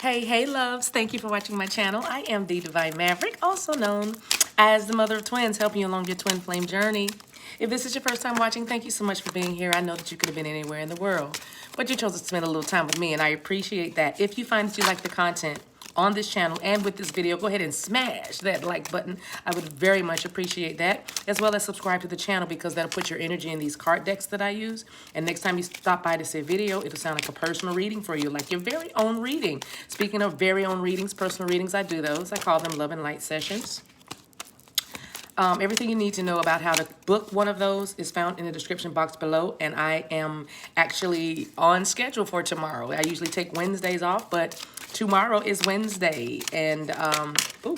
Hey loves, thank you for watching my channel. I am the Divine Maverick, also known as the mother of twins, helping you along your twin flame journey. If this is your first time watching, thank you so much for being here. I know that you could have been anywhere in the world, but you chose to spend a little time with me, and I appreciate that. If you find that you like the content on this channel and with this video, go ahead and smash that like button. I would very much appreciate that, as well as subscribe to the channel because that'll put your energy in these card decks that I use. And next time you stop by to see a video, it'll sound like a personal reading for you, like your very own reading. Speaking of very own readings, personal readings, I do those. I call them Love and Light sessions. Everything you need to know about how to book one of those is found in the description box below, and I am actually on schedule for tomorrow. I usually take Wednesdays off, but tomorrow is Wednesday, and ooh,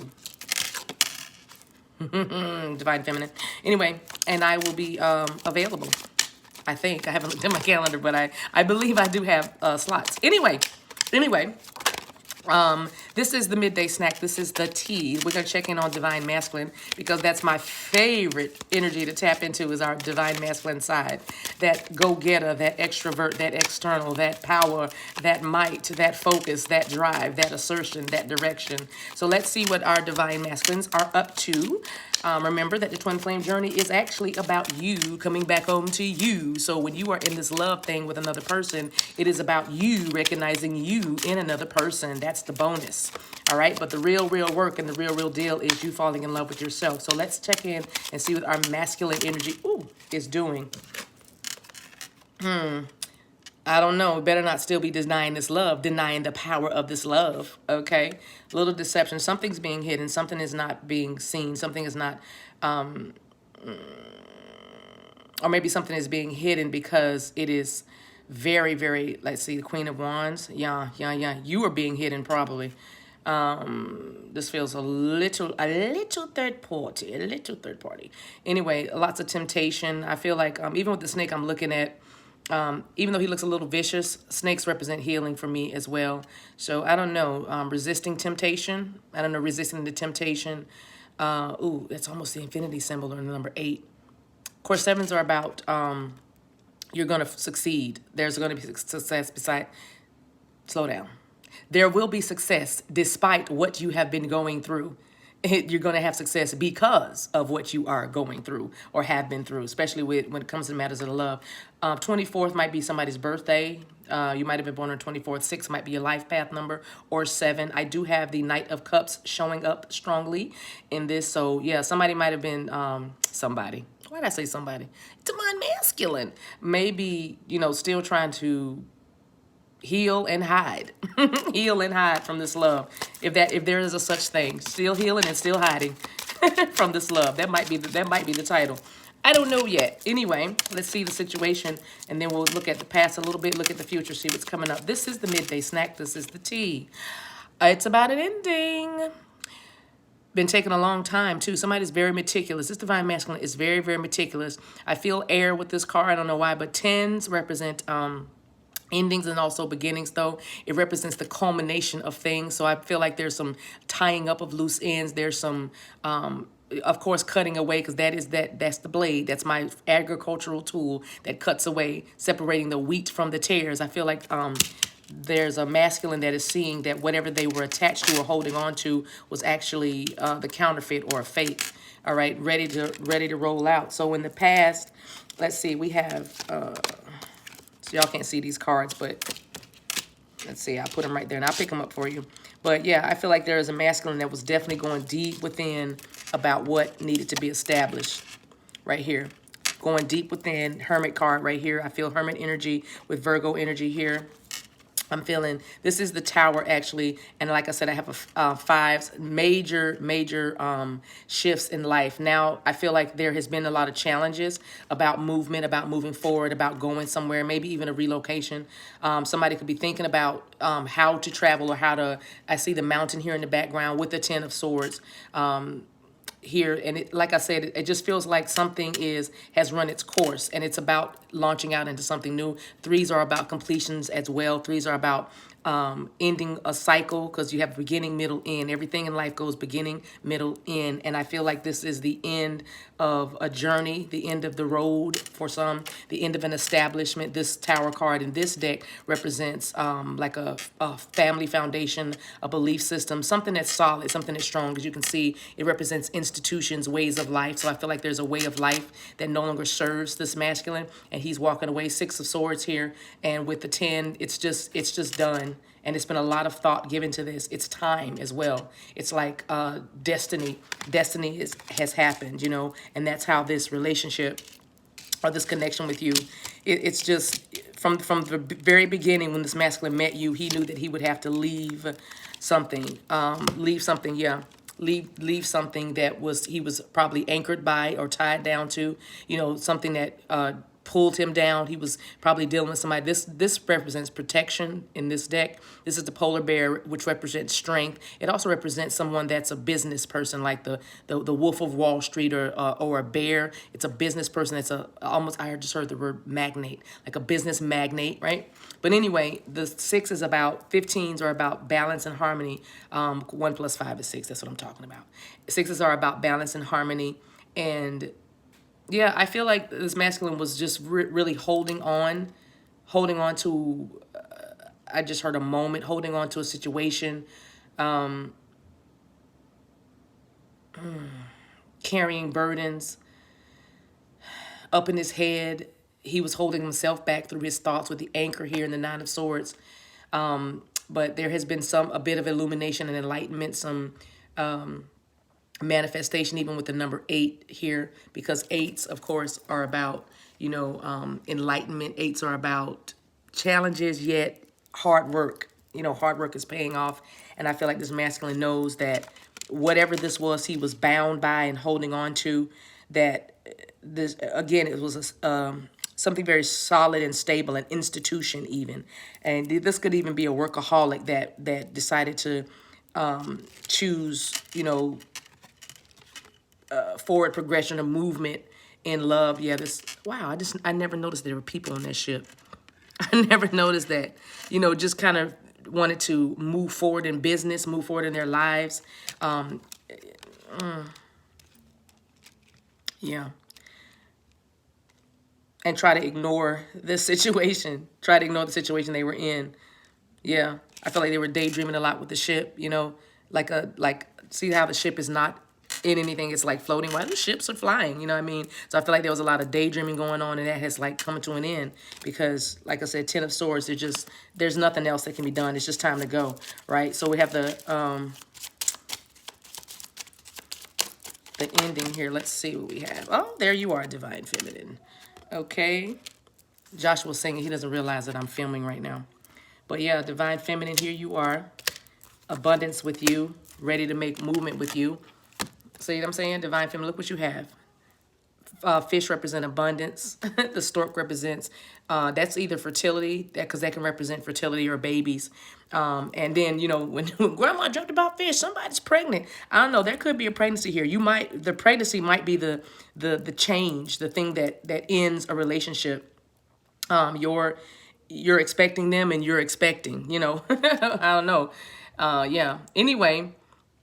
Divine Feminine. Anyway, and I will be available. I think I haven't looked at my calendar, but I believe I do have slots. Anyway. This is the midday snack. This is the tea. We're going to check in on Divine Masculine because that's my favorite energy to tap into is our Divine Masculine side. That go-getter, that extrovert, that external, that power, that might, that focus, that drive, that assertion, that direction. So let's see what our Divine Masculines are up to. Remember that the twin flame journey is actually about you coming back home to you. So when you are in this love thing with another person, it is about you recognizing you in another person. That's the bonus. All right. But the real work and the real deal is you falling in love with yourself. So let's check in and see what our masculine energy is doing. I don't know. Better not still be denying this love, denying the power of this love. Okay. Little deception. Something's being hidden. Something is not being seen. Something is not, or maybe something is being hidden because it is very, let's see, the Queen of Wands. Yeah. You are being hidden probably. This feels a little third party. Anyway, lots of temptation. I feel like, even with the snake I'm looking at, even though he looks a little vicious, snakes represent healing for me as well. So I don't know, resisting temptation. I don't know, resisting the temptation. Ooh, that's almost the infinity symbol or the number 8. Of course, 7s are about you're going to succeed. There's going to be success beside. Slow down. There will be success despite what you have been going through. You're going to have success because of what you are going through or have been through, especially when it comes to matters of love. 24th might be somebody's birthday. You might have been born on 24th. 6 might be your life path number, or 7. I do have the Knight of Cups showing up strongly in this. So, yeah, somebody might have been somebody. Why did I say somebody? Divine Masculine. Maybe, still trying to heal and hide. Heal and hide from this love. If there is a such thing, still healing and still hiding from this love. That might be the title. I don't know yet. Anyway, let's see the situation, and then we'll look at the past a little bit, look at the future, see what's coming up. This is the midday snack. This is the tea. It's about an ending. Been taking a long time too. Somebody's very meticulous. This Divine Masculine is very meticulous. I feel air with this card. I don't know why, but 10s represent endings and also beginnings, though. It represents the culmination of things. So I feel like there's some tying up of loose ends. There's some, of course, cutting away, because that's the blade. That's my agricultural tool that cuts away, separating the wheat from the tares. I feel like there's a masculine that is seeing that whatever they were attached to or holding on to was actually the counterfeit or a fake. All right, ready to roll out. So in the past, let's see, we have. So y'all can't see these cards, but let's see. I'll put them right there, and I'll pick them up for you. But, yeah, I feel like there is a masculine that was definitely going deep within about what needed to be established right here. Going deep within. Hermit card right here. I feel Hermit energy with Virgo energy here. I'm feeling this is the Tower, actually, and like I said, I have a 5s, major shifts in life. Now I feel like there has been a lot of challenges about movement, about moving forward, about going somewhere, maybe even a relocation. Somebody could be thinking about how to travel or how to. I see the mountain here in the background with the 10 of Swords. Here, and it, like I said, it just feels like something has run its course, and it's about launching out into something new. 3s are about completions as well. 3s are about ending a cycle, because you have beginning, middle, end. Everything in life goes beginning, middle, end. And I feel like this is the end of a journey, the end of the road for some, the end of an establishment. This tower card in this deck represents like a family foundation, a belief system, something that's solid, something that's strong. As you can see, it represents institutions, ways of life. So I feel like there's a way of life that no longer serves this masculine, and he's walking away. Six of Swords here, and with the 10, it's just done. And it's been a lot of thought given to this. It's time as well. It's like destiny. Destiny has happened, you know, and that's how this relationship or this connection with you, it's just from the very beginning when this masculine met you, he knew that he would have to leave something, yeah. Leave something that he was probably anchored by or tied down to, you know, something that pulled him down. He was probably dealing with somebody. This represents protection in this deck. This is the polar bear, which represents strength. It also represents someone that's a business person, like the Wolf of Wall Street, or a bear. It's a business person. It's almost, I just heard the word magnate, like a business magnate, right? But anyway, the 6 is about, 15s are about balance and harmony. 1 plus 5 is 6. That's what I'm talking about. 6s are about balance and harmony. And yeah, I feel like this masculine was just really holding on to, I just heard a moment, holding on to a situation, carrying burdens up in his head. He was holding himself back through his thoughts with the anchor here in the 9 of Swords. But there has been a bit of illumination and enlightenment, some manifestation, even with the number 8 here, because 8s, of course, are about, you know, enlightenment. 8s are about challenges, yet hard work. You know, hard work is paying off. And I feel like this masculine knows that whatever this was, he was bound by and holding on to, that this, again, it was something very solid and stable, an institution even. And this could even be a workaholic that decided to choose, you know, forward progression, a movement in love. Yeah, wow, I never noticed there were people on that ship. I never noticed that, you know, just kind of wanted to move forward in business, move forward in their lives. Yeah. And try to ignore this situation, try to ignore the situation they were in. Yeah, I feel like they were daydreaming a lot with the ship, you know, like see how the ship is not in anything, it's like floating while the ships are flying, you know what I mean? So I feel like there was a lot of daydreaming going on, and that has like come to an end because, like I said, 10 of Swords, there's nothing else that can be done. It's just time to go, right? So we have the ending here. Let's see what we have. Oh, there you are, Divine Feminine. Okay. Joshua's singing. He doesn't realize that I'm filming right now. But yeah, Divine Feminine, here you are. Abundance with you. Ready to make movement with you. See what I'm saying? Divine Feminine, look what you have. Fish represent abundance. The stork represents, that's either fertility, because that can represent fertility or babies. And then, you know, when grandma dreamt about fish, somebody's pregnant. I don't know, there could be a pregnancy here. The pregnancy might be the change, the thing that ends a relationship. You're expecting them and you're expecting, you know. I don't know. Yeah. Anyway,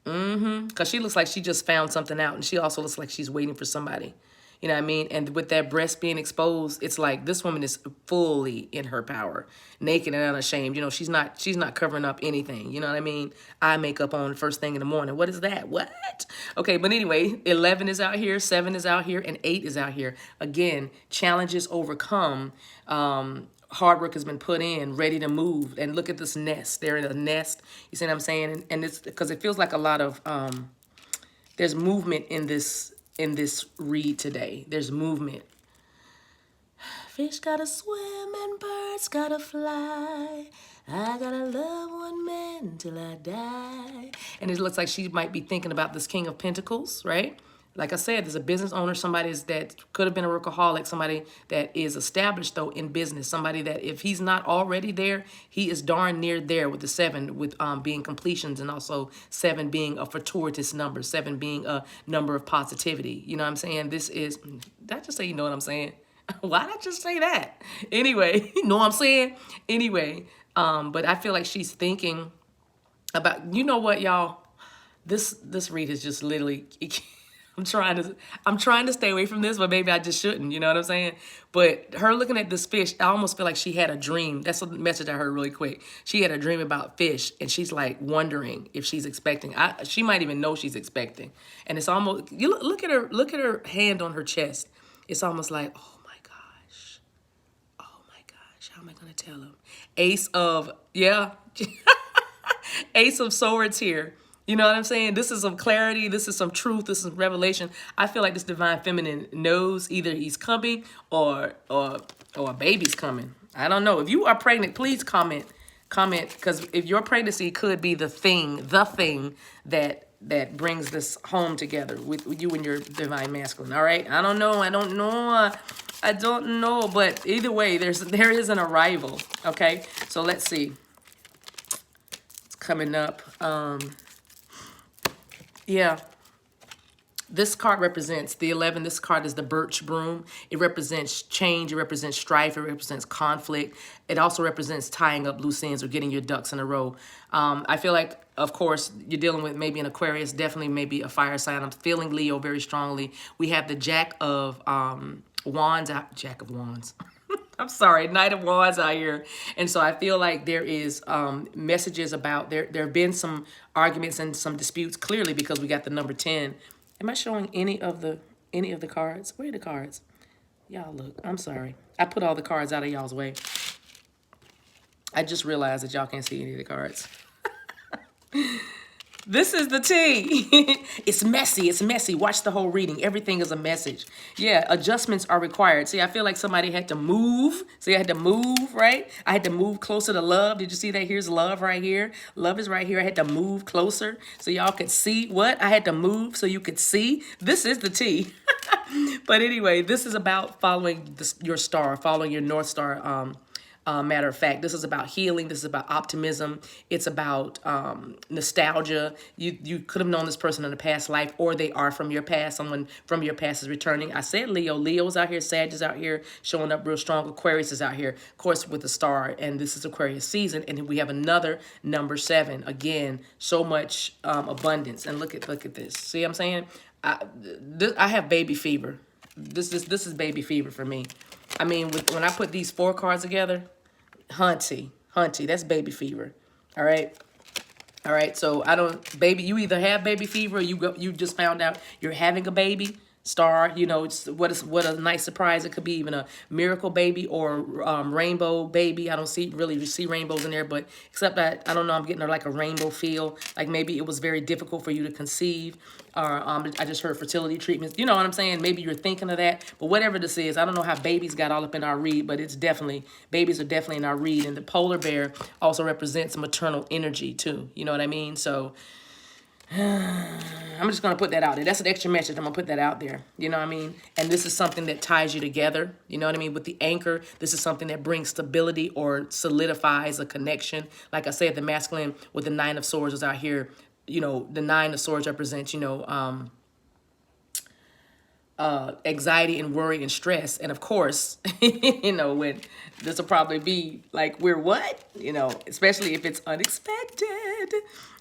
because she looks like she just found something out, and she also looks like she's waiting for somebody. You know what I mean? And with that breast being exposed, it's like this woman is fully in her power, naked and unashamed. You know, she's not covering up anything. You know what I mean? Eye makeup on first thing in the morning. What is that? What? Okay, but anyway, 11 is out here, 7 is out here, and 8 is out here. Again, challenges overcome. Hard work has been put in, ready to move. And look at this nest. They're in a nest. You see what I'm saying? And it's because it feels like a lot of there's movement in this read today. There's movement. Fish gotta swim and birds gotta fly. I gotta love one man till I die. And it looks like she might be thinking about this King of Pentacles, right? Like I said, there's a business owner, somebody that could have been a workaholic, somebody that is established, though, in business, somebody that if he's not already there, he is darn near there with the 7, with being completions, and also 7 being a fortuitous number, 7 being a number of positivity. You know what I'm saying? This is, did I just say, you know what I'm saying? Why did I just say that? Anyway, you know what I'm saying? Anyway, But I feel like she's thinking about, you know what, y'all? This read is just literally I'm trying to stay away from this, but maybe I just shouldn't, you know what I'm saying? But her looking at this fish, I almost feel like she had a dream. That's a message I heard really quick. She had a dream about fish, and she's like wondering if she's expecting. She might even know she's expecting. And it's almost, look at her hand on her chest. It's almost like, oh my gosh. Oh my gosh, how am I gonna tell him? Ace of, yeah. Ace of Swords here. You know what I'm saying? This is some clarity. This is some truth. This is some revelation. I feel like this divine feminine knows either he's coming or a baby's coming. I don't know. If you are pregnant, please comment. Comment, because if your pregnancy could be the thing that brings this home together with you and your divine masculine. All right? I don't know. I don't know. But either way, there is an arrival. Okay? So let's see. Coming up. Yeah. This card represents the 11. This card is the birch broom. It represents change. It represents strife. It represents conflict. It also represents tying up loose ends or getting your ducks in a row. I feel like, of course, you're dealing with maybe an Aquarius, definitely maybe a fire sign. I'm feeling Leo very strongly. We have the Jack of Wands. Jack of Wands. I'm sorry, Knight of Wands out here. And so I feel like there is messages about, there have been some arguments and some disputes, clearly, because we got the number 10. Am I showing any of the cards? Where are the cards? Y'all look, I'm sorry. I put all the cards out of y'all's way. I just realized that y'all can't see any of the cards. This is the tea. It's messy. It's messy. Watch the whole reading. Everything is a message. Yeah, adjustments are required. See, I feel like somebody had to move. See, I had to move, right? I had to move closer to love. Did you see that? Here's love right here. Love is right here. I had to move closer so y'all could see. What? I had to move so you could see. This is the tea. But anyway, this is about following your star, following your North Star. Matter of fact, this is about healing. This is about optimism. It's about nostalgia. You could have known this person in a past life, or they are from your past. Someone from your past is returning. I said Leo. Leo's out here. Sag is out here showing up real strong. Aquarius is out here, of course, with the star. And this is Aquarius season. And we have another number 7. Again, so much abundance. And look at this. See what I'm saying? I have baby fever. This is baby fever for me. I mean, when I put these 4 cards together, hunty, that's baby fever. All right. So you either have baby fever or you just found out you're having a baby. Star, you know, what a nice surprise. It could be even a miracle baby or rainbow baby. I don't really see rainbows in there, but except that, I don't know, I'm getting like a rainbow feel. Like maybe it was very difficult for you to conceive. Or I just heard fertility treatments. You know what I'm saying? Maybe you're thinking of that. But whatever this is, I don't know how babies got all up in our read, but babies are definitely in our read. And the polar bear also represents maternal energy too. You know what I mean? So I'm just going to put that out there. That's an extra message. I'm going to put that out there. You know what I mean? And this is something that ties you together. You know what I mean? With the anchor, this is something that brings stability or solidifies a connection. Like I said, the masculine with the 9 of Swords is out here. You know, the 9 of Swords represents, you know, anxiety and worry and stress. And of course, you know, when this will probably be like, we're what? You know, especially if it's unexpected.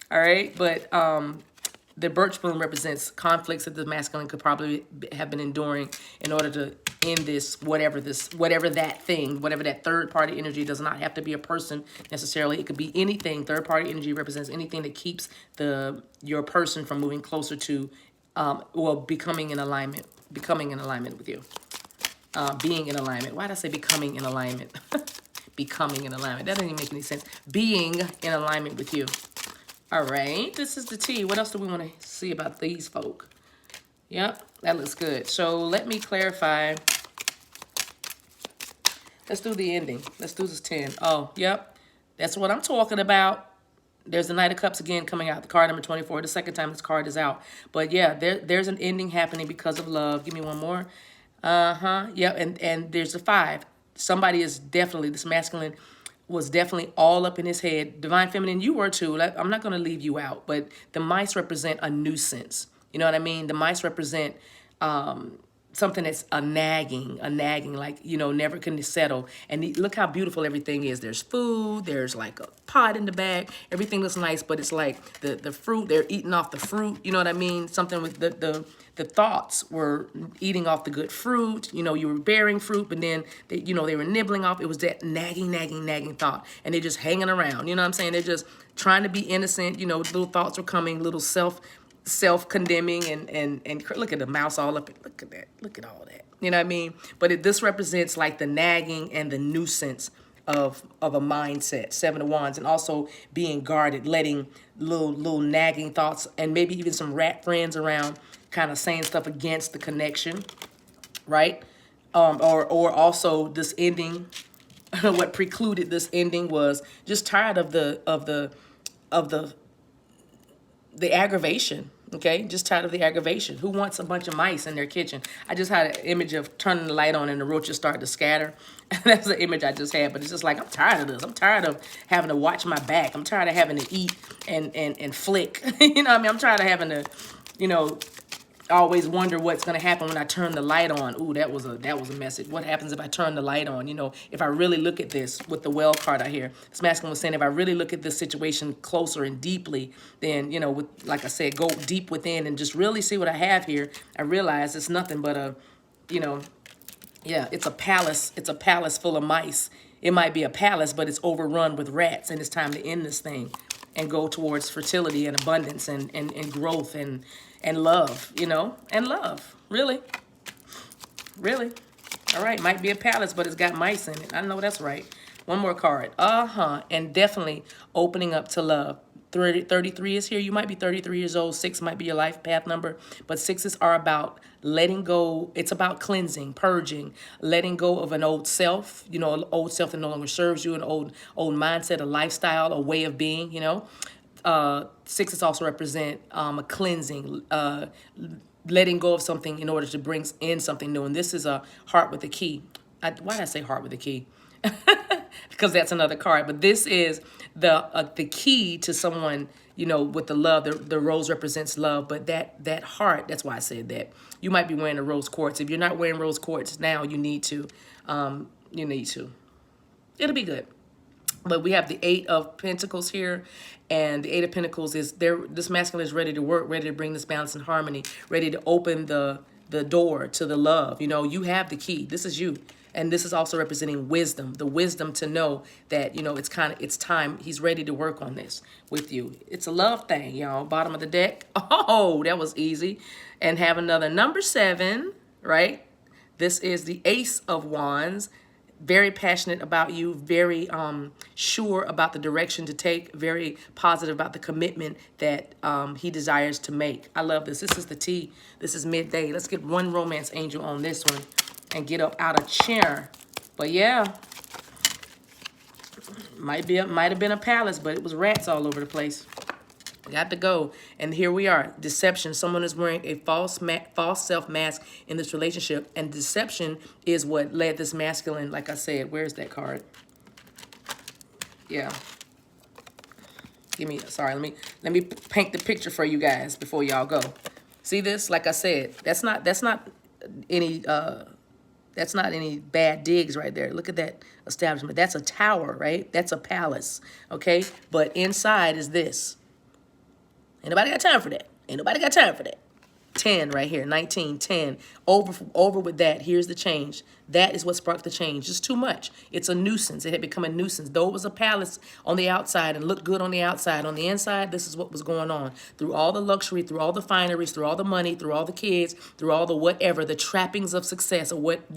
All right. But the birch broom represents conflicts that the masculine could probably have been enduring in order to end whatever that third party energy. Does not have to be a person necessarily. It could be anything. Third party energy represents anything that keeps your person from moving closer to, becoming in alignment with you. Being in alignment. Why did I say becoming in alignment? Becoming in alignment. That doesn't even make any sense. Being in alignment with you. All right, this is the tea. What else do we want to see about these folk? Yep, that looks good. So let me clarify. Let's do the ending. Let's do this 10. Oh, yep, that's what I'm talking about. There's the Knight of Cups again coming out. The card number 24. The second time this card is out. But yeah, there's an ending happening because of love. Give me one more. Yep, and there's a 5. Somebody is definitely, this masculine was definitely all up in his head. Divine Feminine, you were too. I'm not going to leave you out, but the mice represent a nuisance. You know what I mean? The mice represent something that's a nagging, like, you know, never can settle. And look how beautiful everything is. There's food, there's like a pot in the back, everything looks nice, but it's like the fruit, they're eating off the fruit, you know what I mean? Something with the thoughts were eating off the good fruit, you know, you were bearing fruit, but then, they, you know, they were nibbling off. It was that nagging thought, and they're just hanging around, you know what I'm saying? They're just trying to be innocent, you know, little thoughts were coming, little self-condemning, and look at the mouse all up. Look at that. Look at all that. You know what I mean? But this represents like the nagging and the nuisance of a mindset. Seven of Wands, and also being guarded, letting little nagging thoughts and maybe even some rat friends around, kind of saying stuff against the connection, right? Or also this ending. What precluded this ending was just tired of the aggravation, okay? Just tired of the aggravation. Who wants a bunch of mice in their kitchen? I just had an image of turning the light on and the roaches start to scatter. That's the image I just had, but it's just like, I'm tired of this. I'm tired of having to watch my back. I'm tired of having to eat and flick. You know what I mean? I'm tired of having to, you know, always wonder what's going to happen when I turn the light on. Ooh, that was a message. What happens if I turn the light on? You know, if I really look at this with the well card out here, this masculine was saying, if I really look at this situation closer and deeply, then, you know, with, like I said, go deep within and just really see what I have here, I realize it's nothing but a, you know, yeah, it's a palace. It's a palace full of mice. It might be a palace, but it's overrun with rats, and it's time to end this thing and go towards fertility and abundance and growth and love, you know, and love. Really. Really. All right, might be a palace, but it's got mice in it. I know that's right. One more card. And definitely opening up to love. 33 is here. You might be 33 years old. 6 might be your life path number. But 6s are about letting go. It's about cleansing, purging, letting go of an old self, you know, an old self that no longer serves you, an old mindset, a lifestyle, a way of being, you know. 6s also represent a cleansing, letting go of something in order to bring in something new. And this is a heart with a key. Why did I say heart with a key? Because that's another card. But this is the key to someone, you know, with the love. The rose represents love, but that heart, that's why I said that. You might be wearing a rose quartz. If you're not wearing rose quartz now, you need to. You need to. It'll be good. But we have the 8 of Pentacles here, and the 8 of Pentacles is there. This masculine is ready to work, ready to bring this balance and harmony, ready to open the door to the love. You know, you have the key. This is you. And this is also representing wisdom, the wisdom to know that, you know, it's time. He's ready to work on this with you. It's a love thing, y'all. Bottom of the deck. Oh, that was easy. And have another number 7, right? This is the Ace of Wands. Very passionate about you, very sure about the direction to take, very positive about the commitment that he desires to make. I love this. This is the T. This is midday. Let's get one romance angel on this one and get up out of chair. But yeah, might have been a palace, but it was rats all over the place. Got to go. And here we are. Deception. Someone is wearing a false self mask in this relationship. And deception is what led this masculine, like I said. Where's that card? Yeah. Sorry, let me paint the picture for you guys before y'all go. See this? Like I said, that's not any bad digs right there. Look at that establishment. That's a tower, right? That's a palace. Okay? But inside is this. Ain't nobody got time for that. Ain't nobody got time for that. 10 right here, 19, 10. Over with that. Here's the change. That is what sparked the change. Just too much. It's a nuisance. It had become a nuisance. Though it was a palace on the outside and looked good on the outside, on the inside, this is what was going on. Through all the luxury, through all the fineries, through all the money, through all the kids, through all the whatever, the trappings of success, or what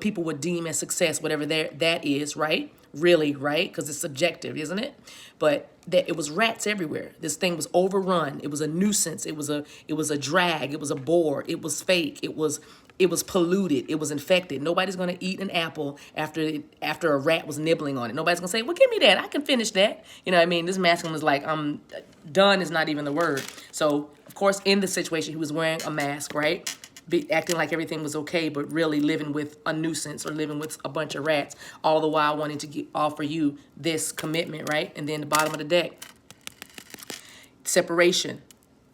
people would deem as success, whatever that is, right? Really, right? Because it's subjective, isn't it? But that it was rats everywhere. This thing was overrun. It was a nuisance. It was a drag. It was a bore. It was fake. It was polluted. It was infected. Nobody's gonna eat an apple after a rat was nibbling on it. Nobody's gonna say, "Well, give me that. I can finish that." You know what I mean? This masculine was like, done is not even the word. So of course, in the situation, he was wearing a mask, right? Acting like everything was okay, but really living with a nuisance or living with a bunch of rats, all the while wanting to offer you this commitment, right? And then the bottom of the deck, separation.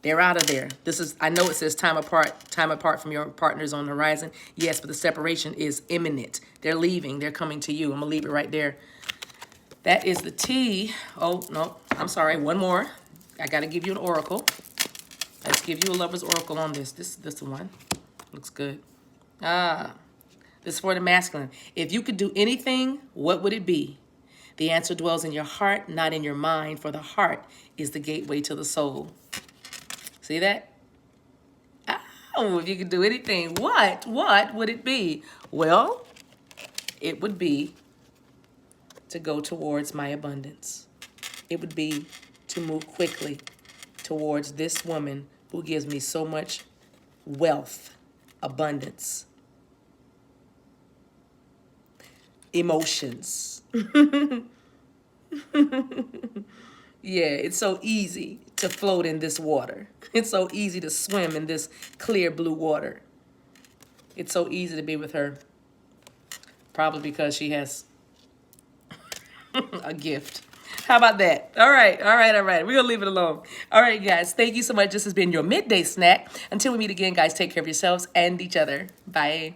They're out of there. This is, I know it says time apart from your partners on the horizon. Yes, but the separation is imminent. They're leaving. They're coming to you. I'm going to leave it right there. That is the T. Oh, no, I'm sorry. One more. I got to give you an oracle. Let's give you a lover's oracle on this. This one. Looks good. This is for the masculine. If you could do anything, what would it be? The answer dwells in your heart, not in your mind, for the heart is the gateway to the soul. See that? Oh, if you could do anything, what would it be? Well, it would be to go towards my abundance. It would be to move quickly towards this woman who gives me so much wealth, abundance, emotions. Yeah, it's so easy to float in this water. It's so easy to swim in this clear blue water. It's so easy to be with her. Probably because she has a gift. How about that? All right. We're going to leave it alone. All right, guys. Thank you so much. This has been your midday snack. Until we meet again, guys, take care of yourselves and each other. Bye.